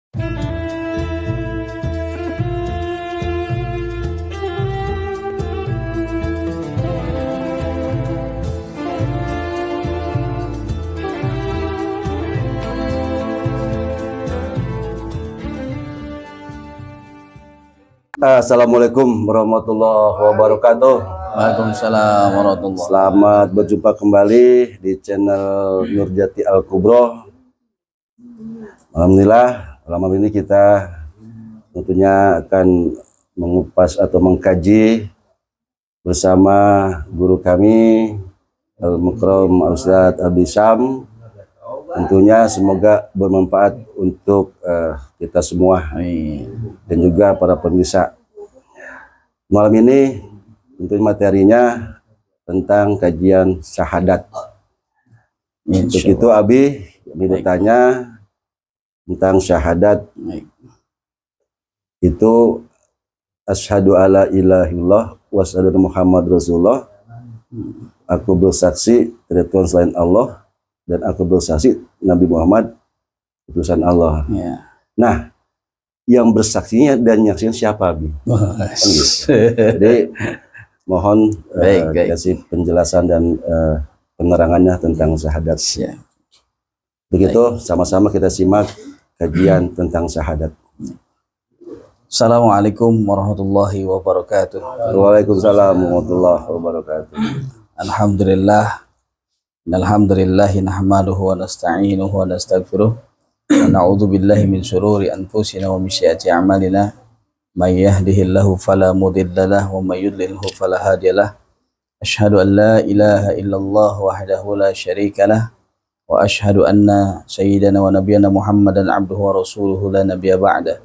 Assalamualaikum warahmatullahi wabarakatuh. Waalaikumsalam warahmatullahi wabarakatuh. Selamat berjumpa kembali di channel Nurjati Al Kubro. Alhamdulillah, malam ini kita tentunya akan mengupas atau mengkaji bersama guru kami Al-Mukram Al-Ustadz Abi Sam. Tentunya semoga bermanfaat untuk kita semua. Amin. Dan juga para pemirsa. Malam ini tentunya materinya tentang kajian syahadat. Untuk itu Abi, kami bertanya tentang syahadat. Itu asyhadu alla ilaha illallah wa asyhadu anna Muhammad Rasulullah. Aku bersaksi tidak Tuhan selain Allah, dan aku bersaksi Nabi Muhammad utusan Allah. Ya. Nah, yang bersaksinya dan nyaksinya siapa, Abi? Gitu. Jadi mohon kasih penjelasan dan penerangannya tentang syahadat. Ya. Begitu, sama-sama kita simak kajian tentang syahadat. Assalamualaikum warahmatullahi wabarakatuh. Waalaikumsalam warahmatullahi wabarakatuh. Alhamdulillah. Alhamdulillahi nahmaduhu wa nasta'inuhu wa nastaghfiruh. Wa na'udzu billahi min syururi anfusina wa min sayyiati a'malina. May yahdihillahu fala mudilla lahu wa may yudlilhu fala hadiyalah. Asyhadu an la ilaha illallah wahdahu la syarika lah wa asyhadu anna sayyidana wa nabiyyana Muhammadan abduhu wa rasuluhu la nabiyya ba'da.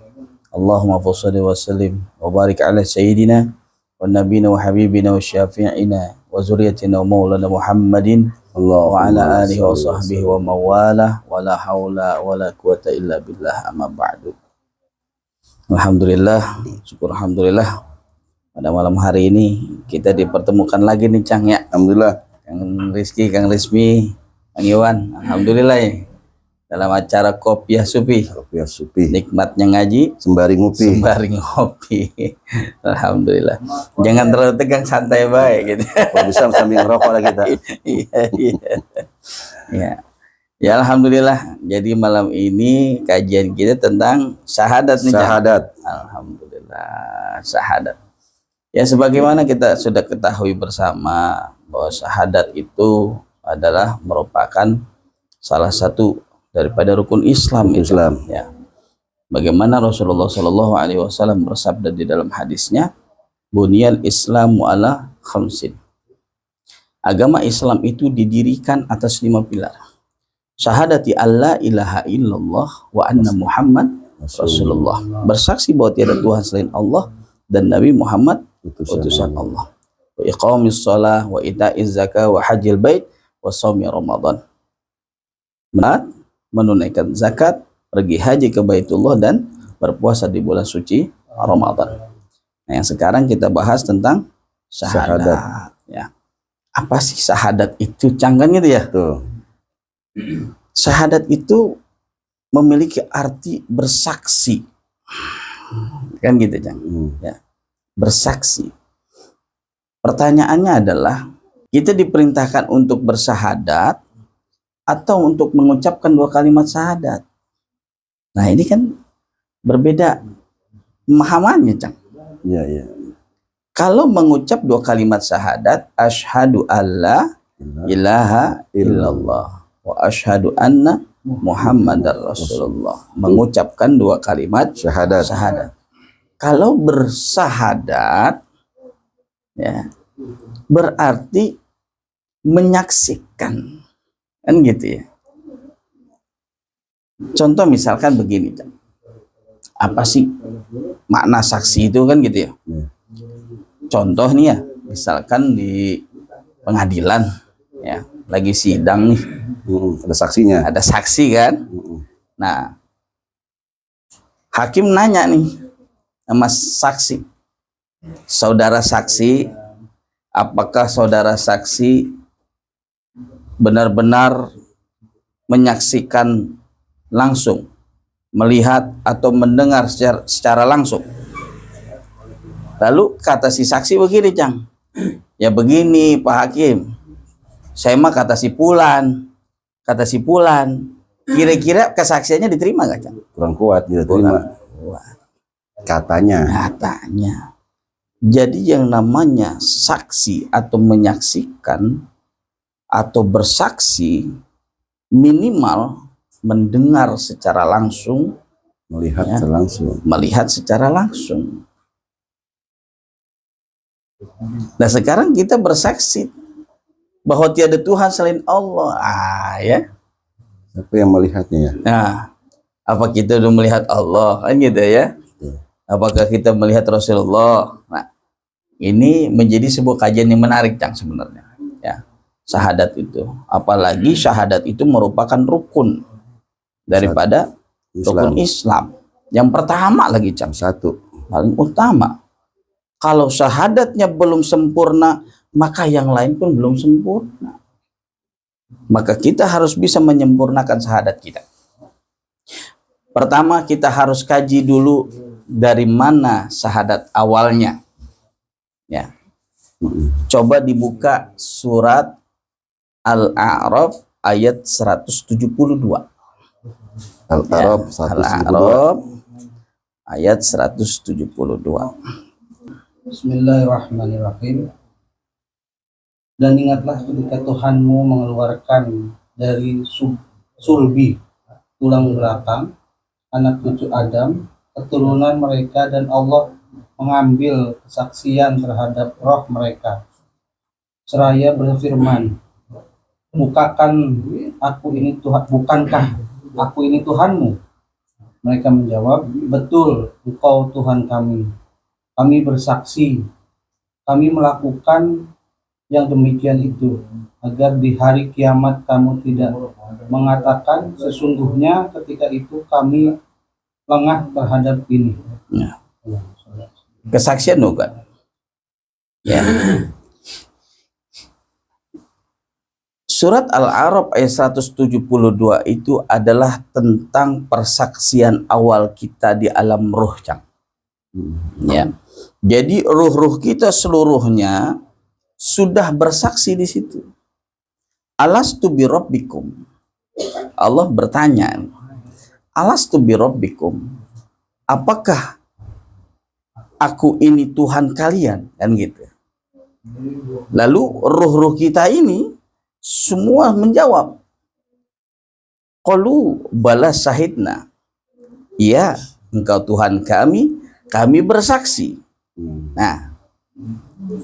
Allahumma shalli wa sallim wa barik ala sayyidina wa nabiyina wa habibina wa syafi'ina wa zurriyyatina wa maulana Muhammadin wa ala alihi wa sahbihi wa mawalah wa la hawla wa la quwata illa billah amma ba'du. Alhamdulillah, syukur alhamdulillah pada malam hari ini kita dipertemukan lagi nih Cang ya. Alhamdulillah. Kang Rizky, Kang Rismi, Kang Iwan, alhamdulillah ya. Dalam acara Kopiah Supi. Kopiah Supi. Nikmatnya ngaji Sembari ngopi. sembari ngopi. Alhamdulillah. Jangan terlalu tegang, santai baik gitu. Kalau bisa sambil ngerokok lah kita. Iya. Ya alhamdulillah. Jadi malam ini kajian kita tentang syahadat nih. Syahadat. Alhamdulillah, syahadat. Ya sebagaimana kita sudah ketahui bersama bahwa syahadat itu adalah merupakan salah satu daripada rukun Islam. Ya. Bagaimana Rasulullah Shallallahu Alaihi Wasallam bersabda di dalam hadisnya, "Bunyal Islamu ala khamsin." Agama Islam itu didirikan atas 5 pilar. Syahadati alla ilaha illallah wa anna Muhammad Rasulullah. Bersaksi bahwa tiada Tuhan selain Allah dan Nabi Muhammad utusan Allah. Wa iqamis shalah wa ita'iz zakah wa hajjil bait wa shaumi Ramadan. Menunaikan zakat, pergi haji ke Baitullah dan berpuasa di bulan suci Ramadan. Nah, yang sekarang kita bahas tentang syahadat. Ya. Apa sih syahadat itu? Canggan gitu ya? Tuh. Syahadat itu memiliki arti bersaksi. Kan gitu, Cang. Ya. Bersaksi. Pertanyaannya adalah, kita diperintahkan untuk bersyahadat atau untuk mengucapkan 2 kalimat syahadat. Nah ini kan berbeda pemahamannya, Cang. Iya, iya. Kalau mengucap 2 kalimat syahadat, asyhadu alla ilaha illallah wa asyhadu anna Muhammadar Rasulullah. Mengucapkan 2 kalimat syahadat. Kalau bersahadat, ya, berarti menyaksikan. Kan gitu ya. Contoh misalkan begini, apa sih makna saksi itu kan gitu ya. Contoh nih ya, misalkan di pengadilan ya, lagi sidang nih. Ada saksinya. Ada saksi kan. Nah, hakim nanya nih sama saksi, saudara saksi, apakah saudara saksi benar-benar menyaksikan langsung melihat atau mendengar secara langsung. Lalu kata si saksi begini, Cang. Ya begini Pak Hakim, saya mah kata si Fulan. Kira-kira kesaksiannya diterima nggak, Cang? Kurang kuat tidak terima. Katanya. Jadi yang namanya saksi atau menyaksikan atau bersaksi minimal mendengar secara langsung, Melihat ya, langsung. melihat secara langsung. Nah sekarang kita bersaksi bahwa tiada Tuhan selain Allah. Ya. Siapa yang melihatnya ya? Nah, apa kita udah melihat Allah kan gitu ya? Apakah kita melihat Rasulullah? Nah, ini menjadi sebuah kajian yang menarik, Cang, sebenarnya. Ya, syahadat itu. Apalagi syahadat itu merupakan rukun daripada rukun Islam. Yang pertama lagi, Cang. Satu. Paling utama. Kalau syahadatnya belum sempurna, maka yang lain pun belum sempurna. Maka kita harus bisa menyempurnakan syahadat kita. Pertama, kita harus kaji dulu dari mana syahadat awalnya. Ya. Coba dibuka surat Al-A'raf ayat 172. Al-A'raf Al-A'raf ayat 172. Bismillahirrahmanirrahim. Dan ingatlah ketika Tuhanmu mengeluarkan dari sulbi, tulang belakang, anak cucu Adam, keturunan mereka, dan Allah mengambil kesaksian terhadap roh mereka. Seraya berfirman, bukankah aku ini Tuhanmu? Mereka menjawab, betul, Engkau Tuhan kami. Kami bersaksi, kami melakukan yang demikian itu, agar di hari kiamat kamu tidak mengatakan sesungguhnya ketika itu kami lengah terhadap ini. Ya. Kesaksian bukan? Ya. Surat Al-A'raf ayat 172 itu adalah tentang persaksian awal kita di alam ruh, Cang. Ya. Jadi ruh-ruh kita seluruhnya sudah bersaksi di situ. Alastu bi rabbikum. Allah bertanya, alastu bi rabbikum. Apakah aku ini Tuhan kalian? Kan gitu. Lalu ruh-ruh kita ini semua menjawab, qalu bala syahidna. Ya, Engkau Tuhan kami bersaksi. Nah,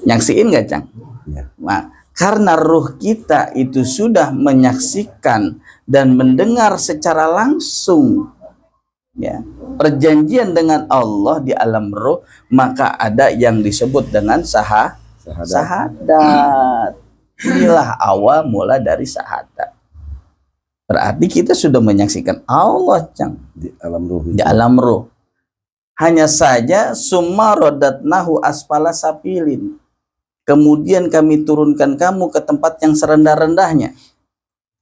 nyaksiin nggak, Cang? Ya. Nah, karena ruh kita itu sudah menyaksikan dan mendengar secara langsung, ya, perjanjian dengan Allah di alam ruh, maka ada yang disebut dengan syahadat. Inilah awal mula dari syahadat. Berarti kita sudah menyaksikan Allah, Cang, Di alam ruh. di alam ruh. Hanya saja summa rodatnahu asfala sapilin. Kemudian kami turunkan kamu ke tempat yang serendah-rendahnya.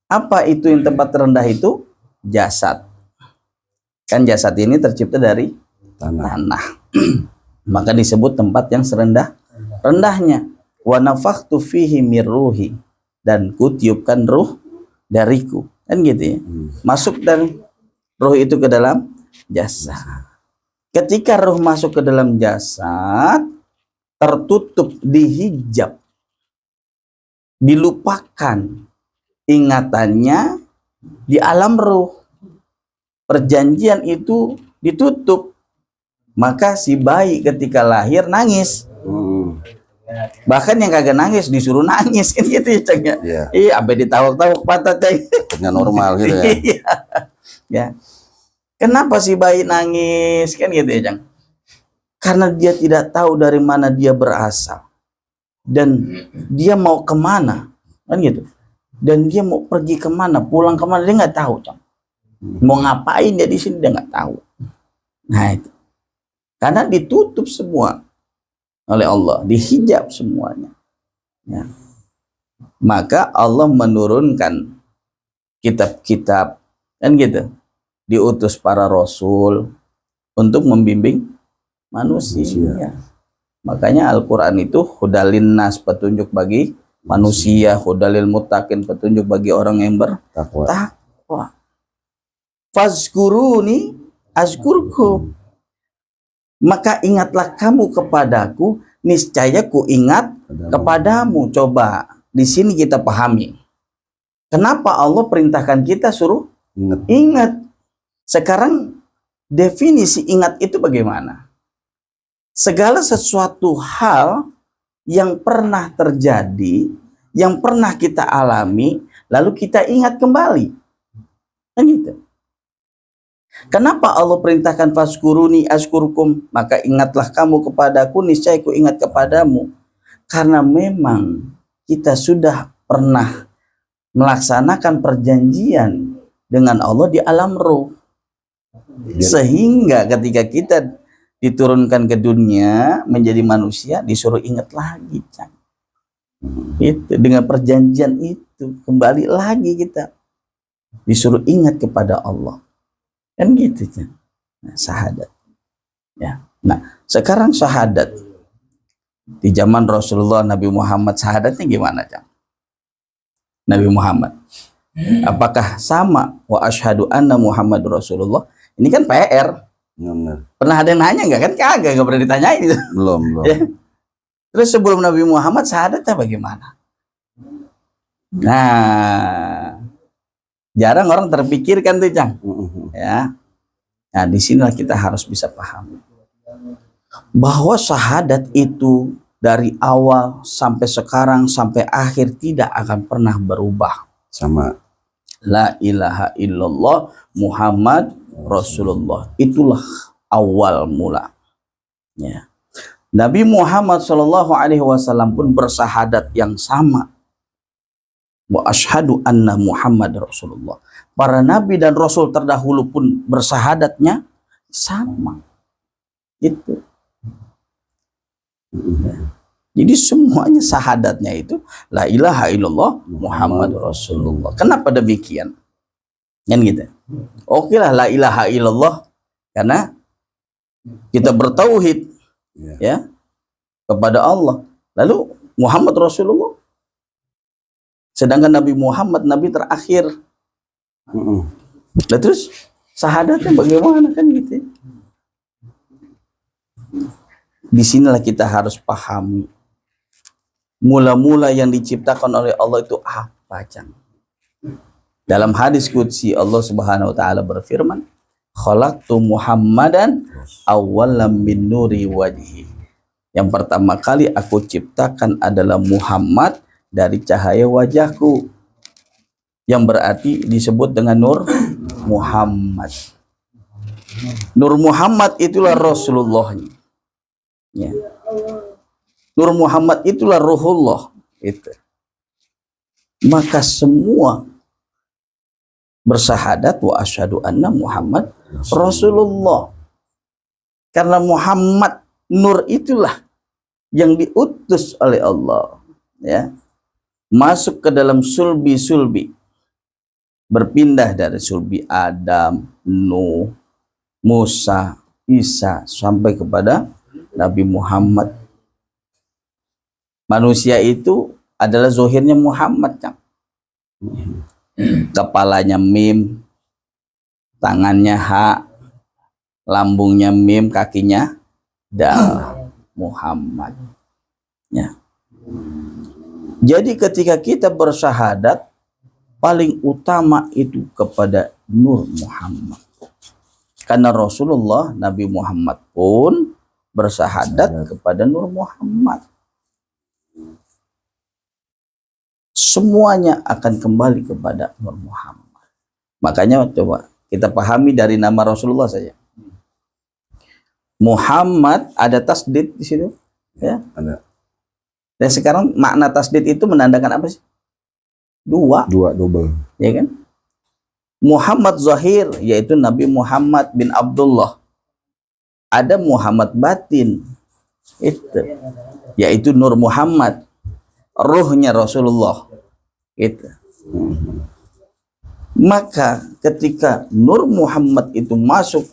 Apa itu yang tempat terendah itu? Jasad. Kan jasad ini tercipta dari tanah. Maka disebut tempat yang serendah-rendahnya. Wa nafakhtu fihi mir ruhi. Dan kutiupkan ruh dariku. Kan gitu ya. Masuk dan ruh itu ke dalam jasad. Ketika ruh masuk ke dalam jasad, tertutup, dihijab, dilupakan ingatannya di alam ruh. Perjanjian itu ditutup. Maka si bayi ketika lahir nangis. Bahkan yang kagak nangis disuruh nangis, kan gitu ya, Cang. Iya. Sampai ditawak-tawak patah, Cang. Nggak normal gitu ya. Ya. Kenapa si bayi nangis, kan gitu ya, Cang? Karena dia tidak tahu dari mana dia berasal dan dia mau kemana, kan gitu. Dan dia mau pergi kemana, pulang kemana, dia nggak tahu, Cang. Mau ngapain dia di sini, dia nggak tahu. Nah itu, karena ditutup semua oleh Allah, dihijab semuanya. Ya. Maka Allah menurunkan kitab-kitab, kan gitu, diutus para rasul untuk membimbing manusia. Makanya Al-Quran itu hudalin nas, petunjuk bagi manusia, hudalil muttaqin, petunjuk bagi orang yang bertakwa. Fazkuruni azkurkum, maka ingatlah kamu kepadaku, niscaya ku ingat kepadamu. Coba di sini kita pahami kenapa Allah perintahkan kita suruh ingat. Sekarang definisi ingat itu bagaimana? Segala sesuatu hal yang pernah terjadi, yang pernah kita alami, lalu kita ingat kembali. Kan gitu. Kenapa Allah perintahkan fazkuruni azkurkum, maka ingatlah kamu kepadaku, niscaya ku ingat kepadamu? Karena memang kita sudah pernah melaksanakan perjanjian dengan Allah di alam roh. Sehingga ketika kita diturunkan ke dunia menjadi manusia, disuruh ingat lagi, Cang. Itu dengan perjanjian itu kembali lagi kita disuruh ingat kepada Allah. Kan gitu, Cang. Nah, syahadat. Ya. Nah, sekarang syahadat di zaman Rasulullah Nabi Muhammad, syahadatnya gimana, Cang? Nabi Muhammad, apakah sama wa asyhadu anna Muhammad Rasulullah? Ini kan PR. Pernah ada yang nanya nggak? Kan kagak, nggak pernah ditanyain itu. Belum. Ya. Terus sebelum Nabi Muhammad syahadatnya bagaimana? Nah, jarang orang terpikirkan tuh, Cang. Ya. Nah, disinilah kita harus bisa paham bahwa syahadat itu dari awal sampai sekarang sampai akhir tidak akan pernah berubah. Sama. La ilaha illallah Muhammad Rasulullah, itulah awal mula. Ya. Nabi Muhammad SAW pun bersyahadat yang sama. Wa asyhadu anna Muhammad Rasulullah. Para nabi dan rasul terdahulu pun bersyahadatnya sama. Itu. Ya. Jadi semuanya syahadatnya itu la ilaha illallah Muhammad Rasulullah. Kenapa demikian? Kan gitu. Oke lah la ilaha illallah karena kita bertauhid ya kepada Allah. Lalu Muhammad Rasulullah. Sedangkan Nabi Muhammad nabi terakhir. Nah, terus syahadatnya bagaimana kan gitu. Disinilah kita harus pahami mula-mula yang diciptakan oleh Allah itu apa, Cang? Dalam hadis qudsi Allah Subhanahu wa taala berfirman, "Khalaqtu Muhammadan awwalam min nuri wajhi." Yang pertama kali aku ciptakan adalah Muhammad dari cahaya wajahku. Yang berarti disebut dengan Nur Muhammad. Nur Muhammad itulah Rasulullah. Ya. Nur Muhammad itulah Ruhullah. Itu. Maka semua bersyahadat wa asyhadu anna Muhammad Rasulullah. Karena Muhammad Nur itulah yang diutus oleh Allah, ya, masuk ke dalam sulbi-sulbi, berpindah dari sulbi Adam, Nuh, Musa, Isa sampai kepada Nabi Muhammad. Manusia itu adalah zohirnya Muhammad, Cang. Kepalanya mim, tangannya ha, lambungnya mim, kakinya dal. Muhammad. Ya. Jadi ketika kita bersyahadat, paling utama itu kepada Nur Muhammad. Karena Rasulullah Nabi Muhammad pun bersyahadat kepada Nur Muhammad. Semuanya akan kembali kepada Nur Muhammad. Makanya coba kita pahami dari nama Rasulullah saja. Muhammad ada tasdid di situ, ya. Ada. Dan sekarang makna tasdid itu menandakan apa sih? Dua, double. ya kan? Muhammad Zahir yaitu Nabi Muhammad bin Abdullah. Ada Muhammad batin, itu yaitu Nur Muhammad, ruhnya Rasulullah. Itu. Maka ketika Nur Muhammad itu masuk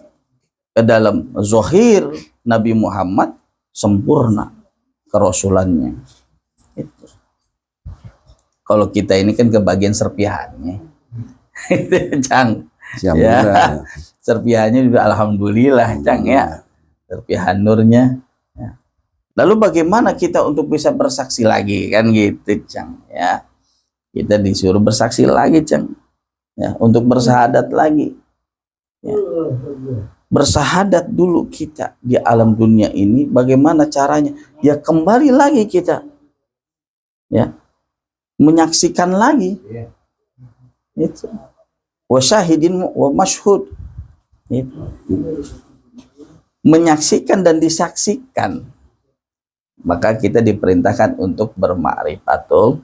ke dalam zahir Nabi Muhammad, sempurna kerasulannya. Itu. Kalau kita ini kan ke bagian serpihannya. Itu Cang. Siap Ya. juga. Serpihannya juga alhamdulillah Cang ya. Serpihan nurnya. Ya. Lalu bagaimana kita untuk bisa bersaksi lagi kan gitu Cang ya. Kita disuruh bersaksi lagi Cang. Ya, untuk bersahadat lagi. Ya. Bersahadat dulu kita di alam dunia ini, bagaimana caranya? Ya kembali lagi kita. Ya. Menyaksikan lagi. Itu. Wa syahidin wa mashhud. Itu. Menyaksikan dan disaksikan. Maka kita diperintahkan untuk berma'rifatul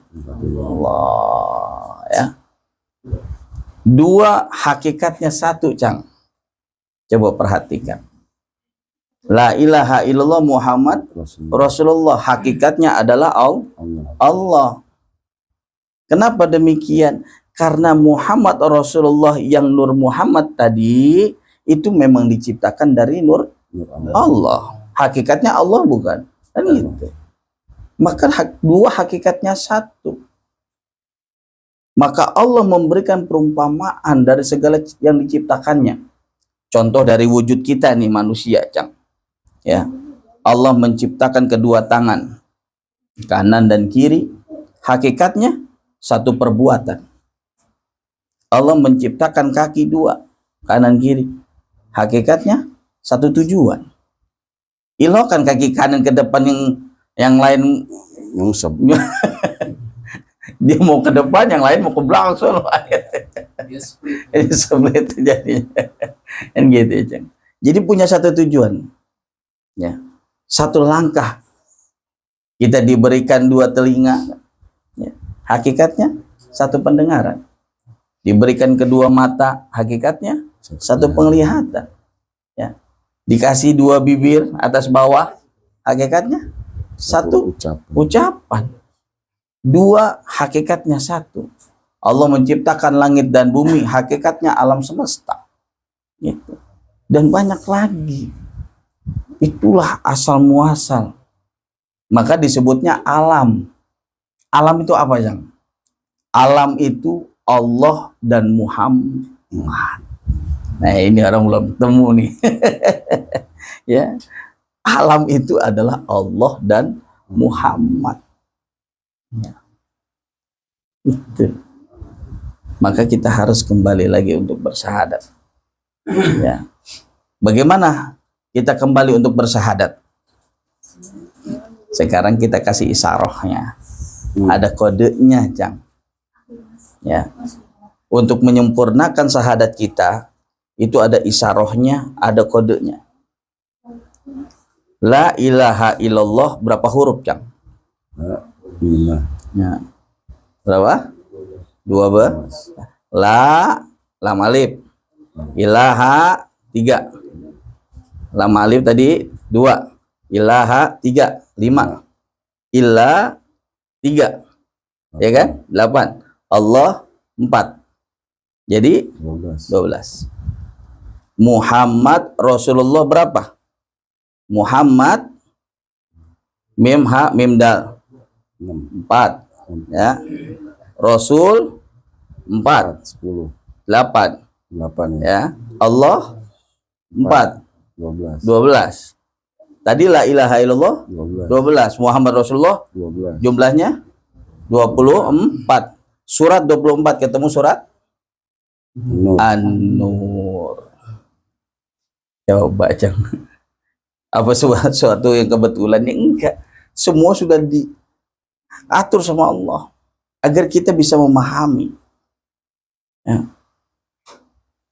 Allah ya. Dua hakikatnya satu Cang. Coba perhatikan. La ilaha illallah Muhammad Rasulullah, hakikatnya adalah Allah. Kenapa demikian? Karena Muhammad Rasulullah yang Nur Muhammad tadi itu memang diciptakan dari Nur Allah. Hakikatnya Allah bukan? Kan gitu. Maka dua hakikatnya satu. Maka Allah memberikan perumpamaan dari segala yang diciptakannya. Contoh dari wujud kita nih manusia, Cang. Ya. Allah menciptakan kedua tangan, kanan dan kiri. Hakikatnya satu perbuatan. Allah menciptakan kaki dua, kanan kiri. Hakikatnya satu tujuan. Ilahkan kaki kanan ke depan yang lain Nyungsep. dia mau ke depan, yang lain mau ke belakang. Split jadinya. Kan gitu ya, Cang. Jadi punya satu tujuan. Ya. Satu langkah. Kita diberikan dua telinga. Ya. Hakikatnya satu pendengaran. Diberikan kedua mata, hakikatnya satu penglihatan. Ya. Dikasih dua bibir atas bawah, hakikatnya satu ucapan. Dua, hakikatnya satu. Allah menciptakan langit dan bumi, hakikatnya alam semesta. Gitu. Dan banyak lagi. Itulah asal muasal. Maka disebutnya alam. Alam itu apa, Yang? Alam itu Allah dan Muhammad. Nah, ini orang belum ketemu nih. Ya. Alam itu adalah Allah dan Muhammad. Ya. Itu. Maka kita harus kembali lagi untuk bersahadat. Ya. Bagaimana kita kembali untuk bersahadat? Sekarang kita kasih isarohnya. Ada kodenya, Cang. Ya. Untuk menyempurnakan sahadat kita, itu ada isarohnya, ada kodenya. La ilaha illallah berapa huruf, Cang? 5. Ya. Berapa? 12. La, lam alif. Ilaha 3. Lam alif tadi 2. Ilaha 3. 5. Illa 3. Ya kan? 8. Allah 4. Jadi 12. Muhammad Rasulullah berapa? Muhammad mim ha mim dal 4 ya. Rasul 4 10. 8 8 ya. Allah 4 12. Tadi la ilaha illallah 12. Muhammad Rasulullah 12. jumlahnya 24. Surat 24 ketemu surat Nur. An-Nur. Coba, Cang. Apa sesuatu yang kebetulan? Enggak. Semua sudah diatur sama Allah agar kita bisa memahami. Ya.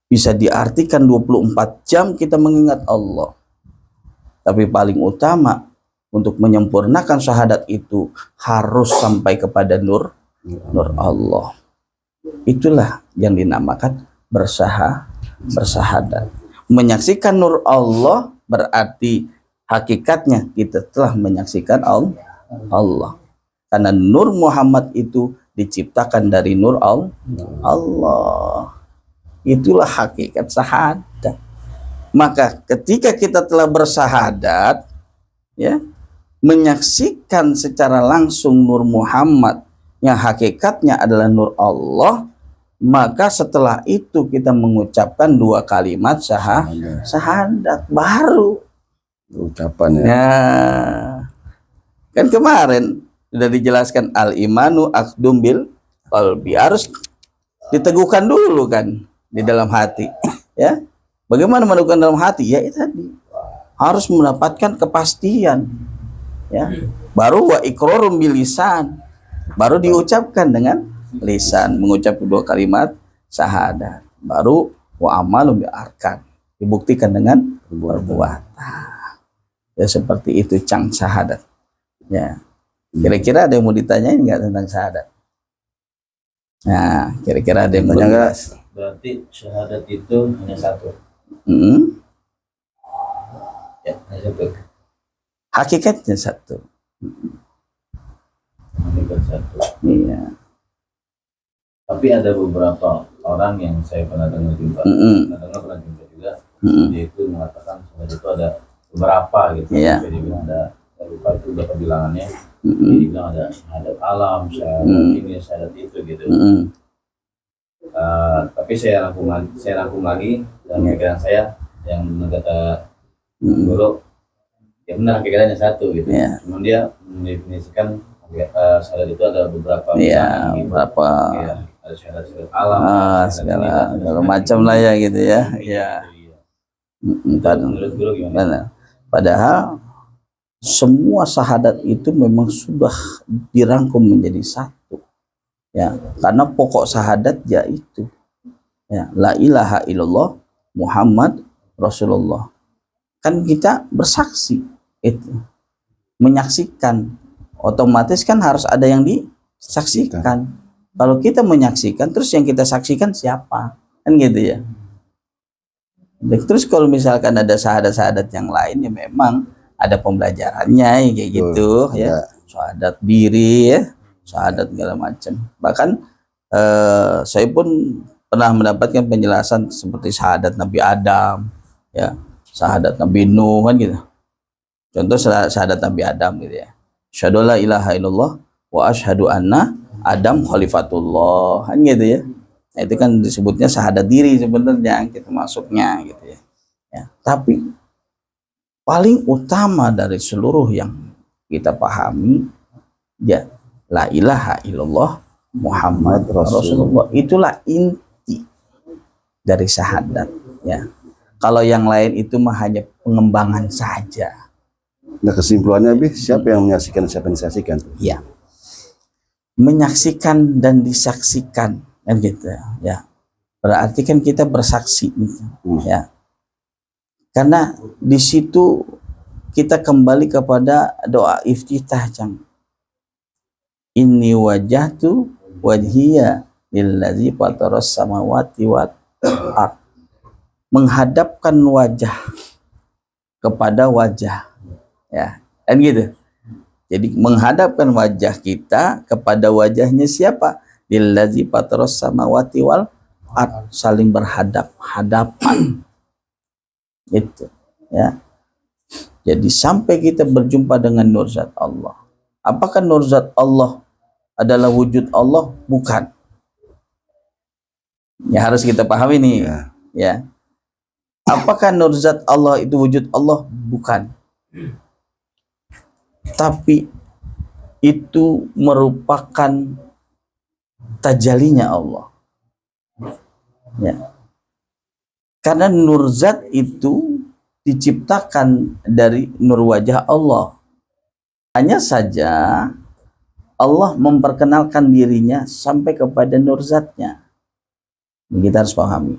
Bisa diartikan 24 jam kita mengingat Allah. Tapi paling utama untuk menyempurnakan syahadat itu harus sampai kepada nur Allah. Itulah yang dinamakan bersahadat. Menyaksikan nur Allah berarti hakikatnya kita telah menyaksikan Allah. Karena nur Muhammad itu diciptakan dari nur Allah. Itulah hakikat syahadat. Maka ketika kita telah bersahadat, ya, menyaksikan secara langsung Nur Muhammad yang hakikatnya adalah Nur Allah, maka setelah itu kita mengucapkan 2 kalimat syahadat baru Ucapan ya. ya. Kan kemarin sudah dijelaskan al-imanu aqdum bil qalbi, harus diteguhkan dulu kan di dalam hati ya. Bagaimana meneguhkan dalam hati? Ya itu tadi, harus mendapatkan kepastian ya. Baru wa iqrarum bil lisan, baru diucapkan dengan lisan, mengucap 2 kalimat syahadat, baru wa amalun bil arkan, dibuktikan dengan perbuatan. Ya seperti itu cang syahadat ya. Kira-kira ada yang mau ditanyain nggak tentang syahadat? Nah, kira-kira ada yang mau Tanya nggak? Berarti syahadat itu hanya satu. Ya, hanya satu. Hakikatnya satu. Hakikat satu. Iya. Tapi ada beberapa orang yang saya pernah dengar juga, pernah jumpa juga, dia itu mengatakan syahadat itu ada beberapa gitu. Iya. Jadi bilang ada, saya lupa itu berapa bilangannya. Jadi bilang ada syahadat alam, syahadat ini, syahadat itu gitu. Tapi saya rangkum lagi dalam pikiran saya yang kata dulu, ya benar hakikatnya satu gitu. Yeah. Cuman dia mendefinisikan syahadat itu ada beberapa Iya, gitu. berapa Ya, ada syahadat alam, segala macam lah ya gitu ya. Iya. Menurut dulu gimana? Benar. Padahal semua syahadat itu memang sudah dirangkum menjadi satu. Ya, karena pokok syahadat yaitu ya, la ilaha illallah Muhammad Rasulullah. Kan kita bersaksi itu, menyaksikan, otomatis kan harus ada yang disaksikan. Kalau kita menyaksikan, terus yang kita saksikan siapa? Kan gitu ya. Terus kalau misalkan ada syahadat-syahadat yang lain, ya memang ada pembelajarannya ya, kayak gitu ya. Syahadat diri ya, syahadat segala macam. Bahkan saya pun pernah mendapatkan penjelasan seperti syahadat Nabi Adam ya, syahadat Nabi Nuh kan gitu. Contoh syahadat Nabi Adam gitu ya. Asyhadu la ilaha illallah wa asyhadu anna Adam khalifatullah kan gitu ya. Nah, itu kan disebutnya syahadat diri sebenarnya kita masuknya gitu ya. Ya, tapi paling utama dari seluruh yang kita pahami ya la ilaha illallah Muhammad Rasulullah, itulah inti dari syahadat ya. Kalau yang lain itu mah hanya pengembangan saja. Nah kesimpulannya siapa yang menyaksikan, siapa yang disaksikan? Ya, menyaksikan dan disaksikan kan gitu ya. Berarti kan kita bersaksi gitu, ya. Karena di situ kita kembali kepada doa iftitah Cang. Inni wajhatu wajhiya lillazi fataras samawati wal ard. Menghadapkan wajah kepada wajah ya, kan gitu. Jadi menghadapkan wajah kita kepada wajahnya siapa? Lillazi fataras samawati wal ard, saling berhadap-hadapan. Itu ya. Jadi sampai kita berjumpa dengan nur zat Allah. Apakah nur zat Allah adalah wujud Allah? Bukan. Ya harus kita pahami nih. Ya. Apakah nur zat Allah itu wujud Allah? Bukan. Tapi itu merupakan tajalinya Allah. Ya. Karena nur zat itu diciptakan dari nur wajah Allah. Hanya saja Allah memperkenalkan dirinya sampai kepada nur zatnya. Kita harus pahami.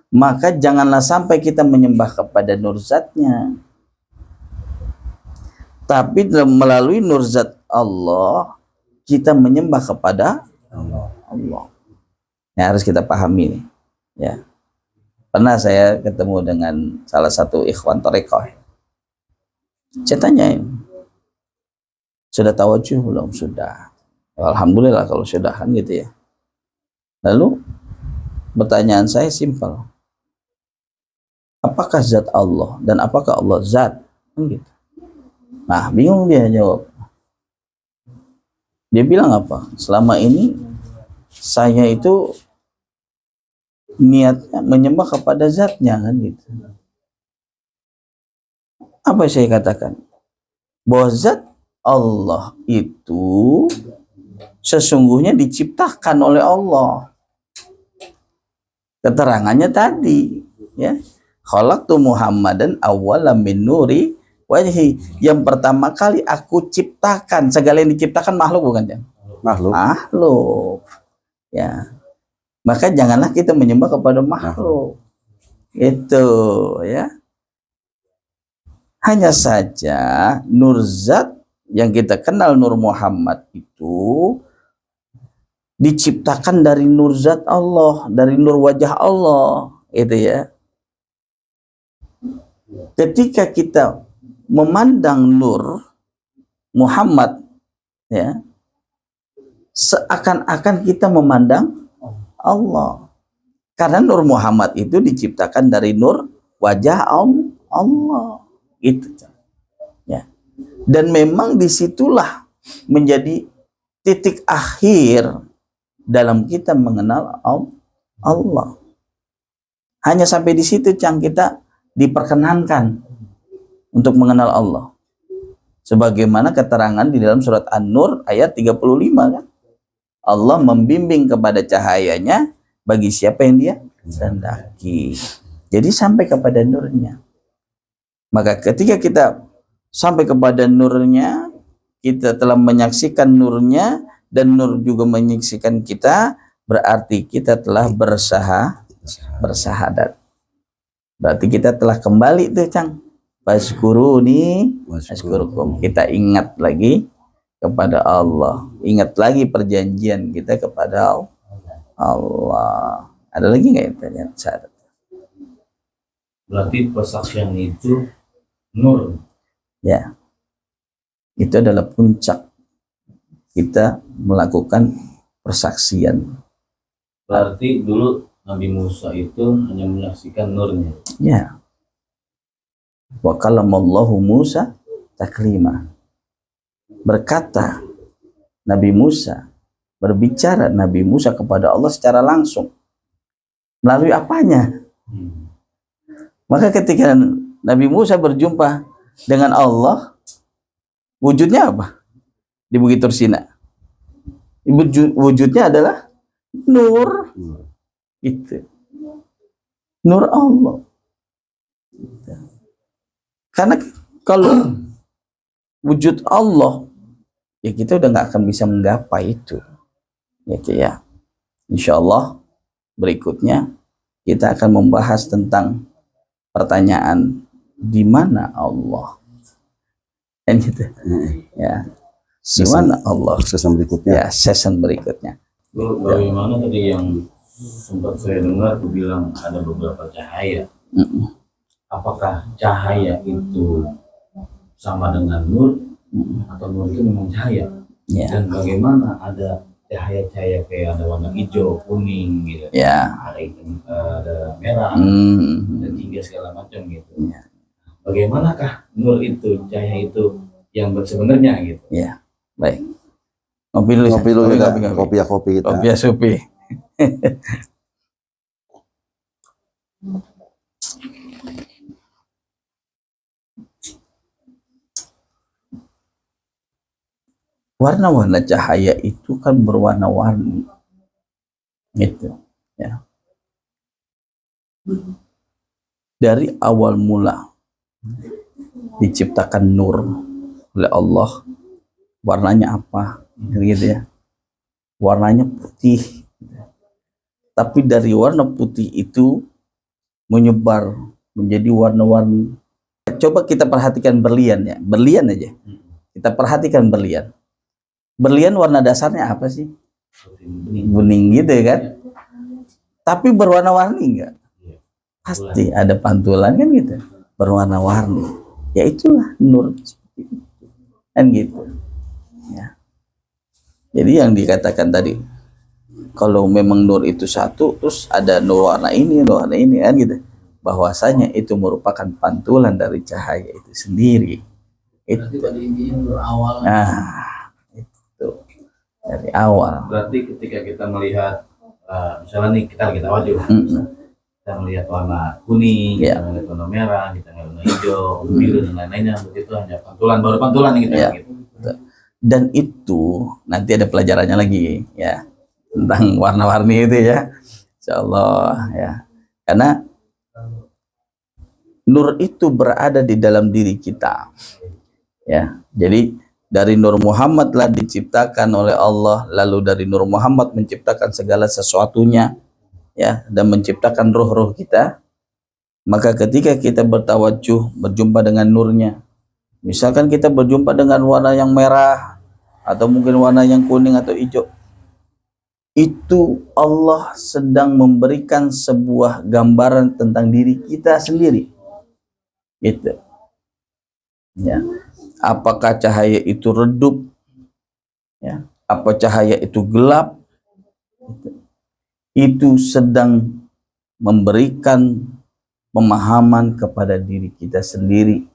Maka janganlah sampai kita menyembah kepada nur zatnya, tapi melalui nur zat Allah kita menyembah kepada Allah. Ya, harus kita pahami nih. Ya. Pernah saya ketemu dengan salah satu ikhwan Thariqah. Saya tanyain, sudah tawajuh belum? Sudah. Alhamdulillah kalau sudah kan gitu ya. Lalu pertanyaan saya simpel. Apakah zat Allah dan apakah Allah zat? Kan gitu. Nah, bingung dia jawab. Dia bilang apa? Selama ini saya itu niatnya menyembah kepada zatnya, kan gitu. Apa yang saya katakan? Bahwa zat Allah itu sesungguhnya diciptakan oleh Allah. Keterangannya tadi, ya. Khalaqtu Muhammadan awwalan min nuri wajhi. Yang pertama kali aku ciptakan, segala yang diciptakan makhluk bukan, Jang? Makhluk. Makhluk. Ya. Maka janganlah kita menyembah kepada makhluk. Itu, ya. Hanya saja nur zat yang kita kenal Nur Muhammad itu diciptakan dari nur zat Allah, dari nur wajah Allah, itu ya. Ketika kita memandang nur Muhammad, ya, seakan-akan kita memandang Allah, karena nur Muhammad itu diciptakan dari nur wajah Allah, itu, ya. Dan memang disitulah menjadi titik akhir dalam kita mengenal Allah. Hanya sampai di situ Cang kita diperkenankan untuk mengenal Allah. Sebagaimana keterangan di dalam surat An-Nur ayat 35 kan. Allah membimbing kepada cahayanya bagi siapa yang dia kehendaki. Jadi sampai kepada nurnya. Maka ketika kita sampai kepada nurnya, kita telah menyaksikan nurnya dan nur juga menyaksikan kita, berarti kita telah bersahadat. Berarti kita telah kembali tuh Cang. Fazkuruni azkurukum. Kita ingat lagi kepada Allah. Ingat lagi perjanjian kita kepada Allah. Ada lagi nggak yang tanya? Berarti persaksian itu nur. Ya. Itu adalah puncak kita melakukan persaksian. Berarti dulu Nabi Musa itu hanya menyaksikan nurnya. Ya. Wa kalamallahu Musa taklima. Berkata Nabi Musa, berbicara Nabi Musa kepada Allah secara langsung. Melalui apanya? Maka ketika Nabi Musa berjumpa dengan Allah, wujudnya apa? Di Bukit Tursina. Wujudnya adalah nur. Itu. Nur Allah. Karena kalau wujud Allah, ya kita udah nggak akan bisa menggapai itu. Gitu ya. Insya Allah berikutnya kita akan membahas tentang pertanyaan di mana Allah. Dan gitu. Ya. Di mana Allah? Season berikutnya. Ya, season berikutnya. Bagaimana tadi yang sempat saya dengar, aku bilang ada beberapa cahaya. Apakah cahaya itu sama dengan nur atau nur itu memang cahaya? Ya. Dan bagaimana ada cahaya-cahaya kayak ada warna hijau, kuning gitu, Ya. ada merah dan hingga segala macam gitu. Ya. Bagaimanakah nur itu, cahaya itu yang sebenarnya gitu? Ya. Baik. Ngopi dulu. Ngopi dulu kita. Ngopi. Kopi ya kopi kita. Kopi ya supi. Warna-warna cahaya itu kan berwarna-warni. Gitu, ya. Dari awal mula diciptakan nur oleh Allah, warnanya apa? Gitu ya. Warnanya putih. Tapi dari warna putih itu menyebar menjadi warna-warni. Coba kita perhatikan berlian ya. Berlian aja. Kita perhatikan berlian. Berlian warna dasarnya apa sih? Kuning gitu kan? Tapi berwarna-warni enggak? Pasti ada pantulan kan gitu. Berwarna-warni. Ya itulah nur. Kan gitu. Ya. Jadi yang dikatakan tadi, kalau memang nur itu satu, terus ada nur warna ini kan gitu. Bahwasanya itu merupakan pantulan dari cahaya itu sendiri. Berarti Itu. pada intinya nur awal. Nah, itu dari awal. Berarti ketika kita melihat misalnya nih kita lagi tawadhu, kita melihat warna kuning, Ya. kita melihat warna merah, kita melihat warna hijau, biru dan lain-lainnya, begitu hanya pantulan, baru pantulan gitu. Ya. Gitu. Dan itu nanti ada pelajarannya lagi ya tentang warna-warni itu ya, insyaallah ya. Karena nur itu berada di dalam diri kita ya. Jadi dari Nur Muhammad lah diciptakan oleh Allah, lalu dari Nur Muhammad menciptakan segala sesuatunya ya, dan menciptakan roh-roh kita. Maka ketika kita bertawajuh berjumpa dengan nurnya, misalkan kita berjumpa dengan warna yang merah atau mungkin warna yang kuning atau hijau, itu Allah sedang memberikan sebuah gambaran tentang diri kita sendiri. Gitu. Ya. Apakah cahaya itu redup? Ya. Apa cahaya itu gelap? Itu sedang memberikan pemahaman kepada diri kita sendiri,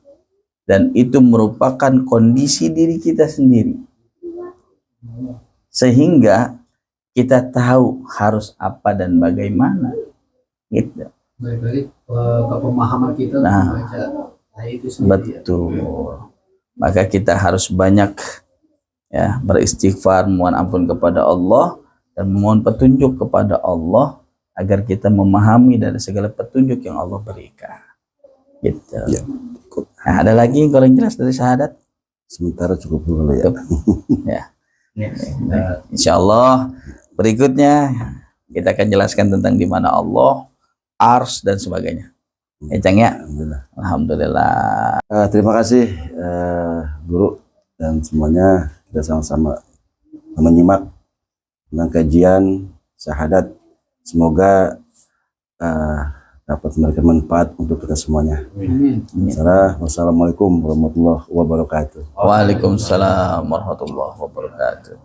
dan itu merupakan kondisi diri kita sendiri, sehingga kita tahu harus apa dan bagaimana gitu. Baik lagi ke pemahaman kita untuk Nah, membaca ayat itu sendiri. betul. Maka kita harus banyak ya beristighfar, mohon ampun kepada Allah, dan memohon petunjuk kepada Allah agar kita memahami dari segala petunjuk yang Allah berikan. Gitu. Ya. Nah, ada lagi yang kurang jelas dari syahadat? Sementara cukup dulu ya. Ya. Ya. Insya Allah berikutnya kita akan jelaskan tentang di mana Allah, ars dan sebagainya. Ya, Cang ya. Alhamdulillah. Alhamdulillah. Terima kasih guru dan semuanya, kita sama-sama menyimak tentang kajian syahadat. Semoga dapat memberikan manfaat untuk kita semuanya. Amin. Wassalamualaikum warahmatullahi wabarakatuh. Waalaikumsalam warahmatullahi wabarakatuh.